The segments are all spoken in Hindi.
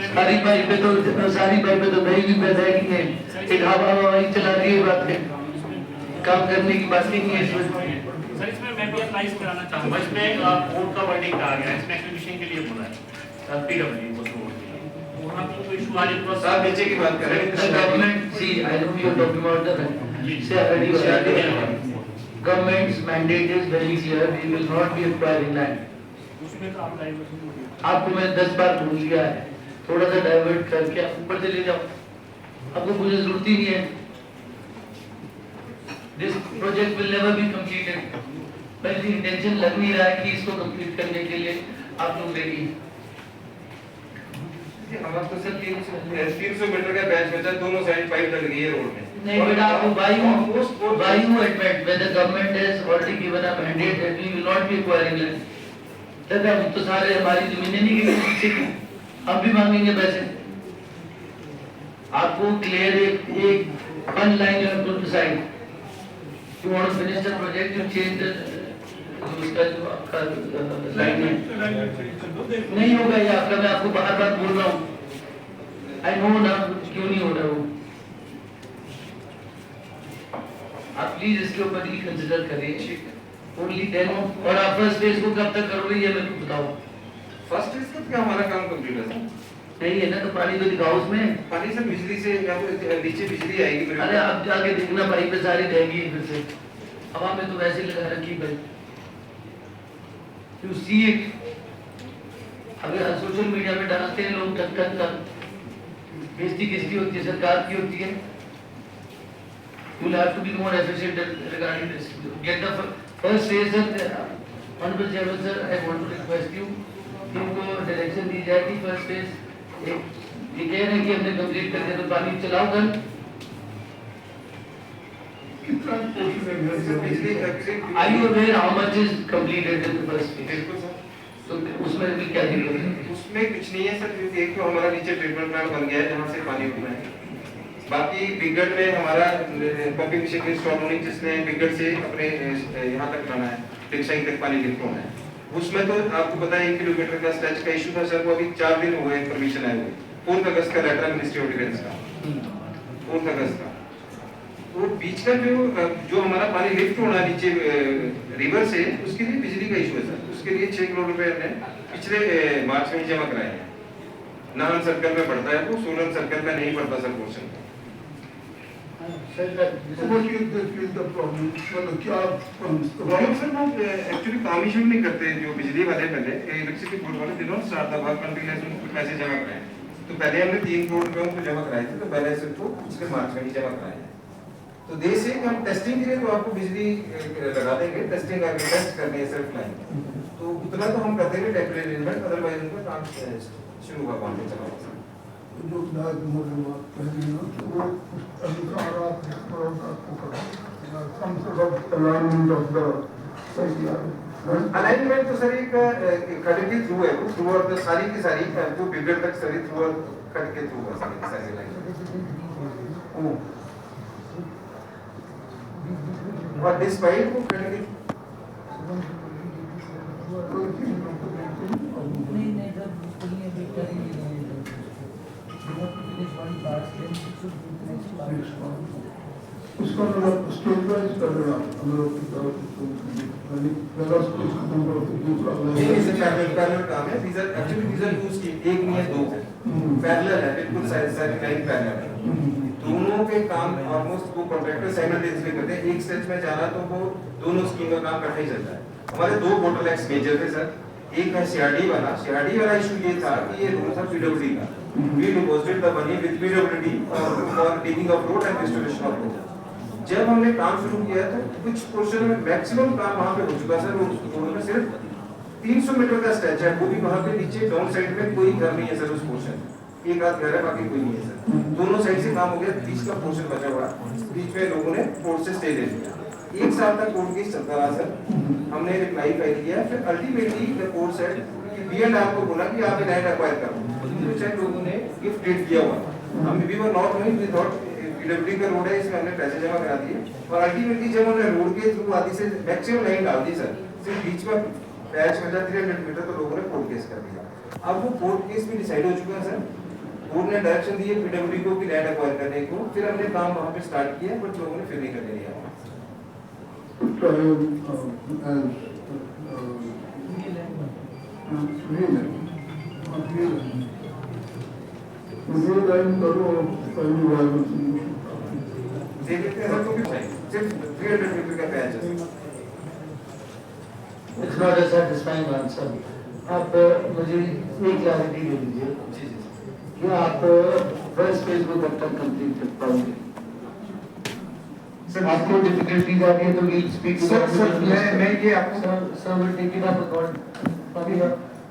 सारी पाइपें तो नहीं भी पैदा की है, एक हवा हवाई चला रही है, बात है काम करने की बात नहीं है इसमें। सर इसमें मैं भी एनालाइज कराना चाहूंगा, इसमें कोर्ट का वर्डिंग कहा गया है, इसमें एक्विजिशन के लिए बोला है पीडब्ल्यू को वहां पे कोई इशू आज पूरा साहब नीचे की बात करें government see I know you talking about the government's mandate is very clear, we will not be acquiring land. उसमें तो आप डाइवर्शन आपको मैंने 10 बार बोल दिया है, थोड़ा सा डाइवर्ट करके आप ऊपर चले जाओ, आपको मुझे जरूरत ही नहीं है। This project will never be completed, पहले इंटेंशन लग नहीं रहा है कि इसको कंप्लीट करने के लिए आप लोग रेडी हैं। हमारा तो सर 300 मीटर का बैच बचा, दोनों साइड पाइप लग गई है रोड में। नहीं बेटा, आपको why you admit when the government has already given a mandate that we will not be acquiring land? तब हम तो सारे हमारी जमीनें नहीं गिरी पीछे की, हम भी मांगेंगे पैसे। आपको क्लियर एक one line you have to decide, you want to finish the project, you change उसका जो आपका लाइन है नहीं होगा ये आपका, मैं आपको बार बार बोल रहा हूँ, आई नो ना क्यों नहीं हो रहा वो। आप प्लीज इसके ऊपर ही कंसिडर करिए ओनली देन। और आप फर्स्ट फेज को कब तक करोगे ये मेरे को बताओ। फर्स्ट फेज का क्या हमारा काम कंप्लीट है सर? नहीं है ना, तो पानी तो दिखाओ उसमें। पानी से बिजली से नीचे बिजली आएगी मेरे। अरे आप जाके देखना पाइप पे सारी रहेगी फिर से, हवा में तो वैसे लगा रखी भाई, यू सी इट। अगर सोशल मीडिया पे डालते हैं लोग टक टक टक, बेइज्जती किसकी होती है? सरकार की होती है। You will have to be more efficient regarding this. Get the first phase, sir. Honorable Chairman, sir, I want to request you कि उनको डायरेक्शन दी जाए कि फर्स्ट फेज ये कह रहे हैं कि हमने कंप्लीट कर दिया तो पानी चलाओ कल। कितना बिजली Are you aware how much is completed in the first phase? बिल्कुल सर। तो उसमें भी क्या दिक्कत है? उसमें कुछ नहीं है सर, एक तो हमारा नीचे ट्रीटमेंट प्लांट बन गया है जहाँ से पानी उठना है। बाकी बिगड़ में हमारा पंपिंग मशीन इंस्टॉल होनी, जिसने बिगड़ से अपने यहाँ तक लाना है, टेक्साइल तक पानी लिफ्ट होना है। उसमें तो आपको पता है 1 किलोमीटर का स्ट्रेच का इशू था सर, वो अभी 4 दिन हुए परमिशन आए हुए। 4 अगस्त का लेटर मिनिस्ट्री ऑफ डिफेंस का, 4 अगस्त का। वो बीच का जो हमारा पानी लिफ्ट होना है नीचे रिवर से, उसके लिए बिजली का इशू है सर। उसके लिए 6 करोड़ रुपए हमने पिछले मार्च में जमा कराए हैं। नाहन सर्कल में पड़ता है वो, सोलन सर्कल में नहीं पड़ता सर पोर्शन। एक्चुअली काम ही शुरू नहीं करते जो बिजली वाले, पहले इलेक्ट्रिसिटी बोर्ड वाले दिनों स्टार्ट द वर्क कंटिन्यूअस उनको पैसे जमा कराए। तो पहले हमने 3 करोड़ रुपए उनको जमा कराए थे, तो बैलेंस को पिछले मार्च में ही जमा कराए हैं। तो देश से हम टेस्टिंग के लिए तो आपको बिजली लगा देंगे, टेस्टिंग करके टेस्ट करनी है सिर्फ लाइन, तो उतना तो हम कर देंगे टेम्परेरी अरेंजमेंट, अदरवाइज उनका काम शुरू होगा काम पे चला। जो बात पहली ना तो वो अनुसार आप कम से कम अलाइनमेंट ऑफ द अलाइनमेंट तो सर एक खड़ के थ्रू है, वो थ्रू और सारी की सारी जो बिगड़ तक सारी थ्रू और खड़ के थ्रू है सारी की सारी लाइन। और डिस्पाइट वो खड़ के उसका मतलब स्टेट वाइज कर रहा हम लोग यानी पहला स्टेज खत्म करो फिर दूसरा नहीं सर, पैरेलल काम है। these are actually these are two schemes, एक नहीं है दो, पैरेलल है, बिल्कुल सारी लाइन पैरेलल है। दोनों के काम ऑलमोस्ट वो कॉन्ट्रैक्टर साइमल्टेनियसली करते हैं। एक स्टेज में जाना तो वो दोनों स्कीम का काम इकट्ठा ही चलता है। हमारे 2 बोटलनेक्स मेजर थे सर। एक है सीआरडी वाला इशू ये था कि ये रूल था पीडब्ल्यूडी का, we deposited the money with PWD for taking off road and restoration of road. जब हमने काम शुरू किया तो कुछ पोर्शन में मैक्सिमम काम वहां पे हो चुका सर। रोड में सिर्फ 300 मीटर का स्ट्रेच है, वो भी वहां पे नीचे डाउन साइड में कोई घर नहीं है सर। उस पोर्शन एक आध घर है, बाकी कोई नहीं है सर। दोनों साइड से काम हो गया, बीच का पोर्शन बचा हुआ, बीच में लोगों ने कोर्ट से स्टे ले लिया। 1 साल तक कोर्ट केस चलता रहा सर। हमने रिप्लाई फाइल किया, फिर अल्टीमेटली द कोर्ट सेड कि बीएंड आपको बोला कि आप लैंड एक्वायर करो, तो चाहे लोगों ने गिफ्ट डेट किया हुआ। हम we were not knowing, we thought PWD का रोड है, इसमें हमने पैसे जमा करा दिए। और अल्टीमेटली जब उन्होंने रोड के थ्रू आदि से मैक्सिमम लाइन डाल दी सर, सिर्फ बीच में पैच मिला 300 मीटर तो लोगों ने कोर्ट केस कर दिया। अब वो कोर्ट केस भी डिसाइड हो चुका है सर, कोर्ट ने डायरेक्शन दी है पीडब्ल्यूडी को कि लैंड एक्वायर करने को, फिर हमने काम वहाँ पे स्टार्ट किया बट लोगों ने फिर नहीं करने दिया। सिर्फ 300 मीटर का पैच है। It's not a satisfying answer. आप मुझे एक क्लैरिटी दे दीजिए कि आप फर्स्ट फेज को कब तक कंप्लीट कर पाओगे? सर आपको डिफिकल्टीज आ रही है तो वील स्पीक सर मैं ये आपको sir will take it up accord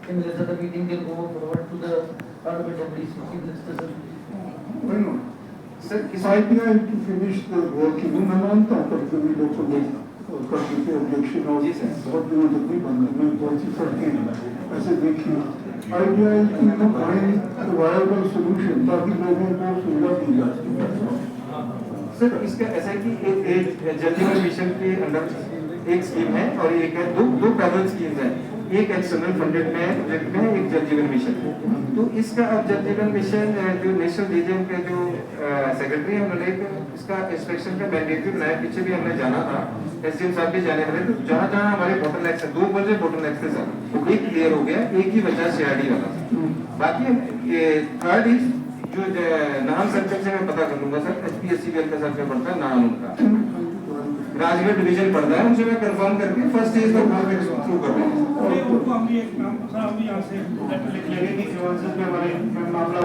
in the meeting can go forward to the parliament please discussion. Bueno, sir किस idea is to finish the work in a month after the local committee objection और जी सर। बहुत दिनों तक नहीं बनना, मैं बहुत सी करके ऐसे देखिए idea is to find a viable solution ताकि लोगों को सुविधा दी जा सके। सर इसका ऐसा है कि एक जल जीवन मिशन के अंडर एक स्कीम है और एक है दो पैदल स्कीम्स हैं, एक एक्सटर्नल फंडेड में प्रोजेक्ट में एक जल जीवन मिशन। तो इसका अब जल जीवन मिशन जो नेशनल डीजीएम के जो सेक्रेटरी है उन्होंने इसका इंस्पेक्शन का मैंडेट भी बनाया, पीछे भी हमने जाना था, एसडीएम साहब भी जाने वाले, तो जहाँ जहाँ हमारे बोटलनेक्स है 2 बजे बोटलनेक्स थे सर, वो एक क्लियर हो गया, एक ही बचा सीआरडी वाला। बाकी ये थर्ड इज जो नाम सर्कल से मैं पता कर लूंगा सर, एचपीएससीबीएल का सर्कल पड़ता है नाम उनका, राजगढ़ डिवीजन पड़ता है, उनसे मैं कंफर्म करके फर्स्ट स्टेज पर थ्रू कर रहा हूँ। हम भी एक काम साहब भी यहाँ से लेटर लिख लेंगे कि सिवान में हमारे मामला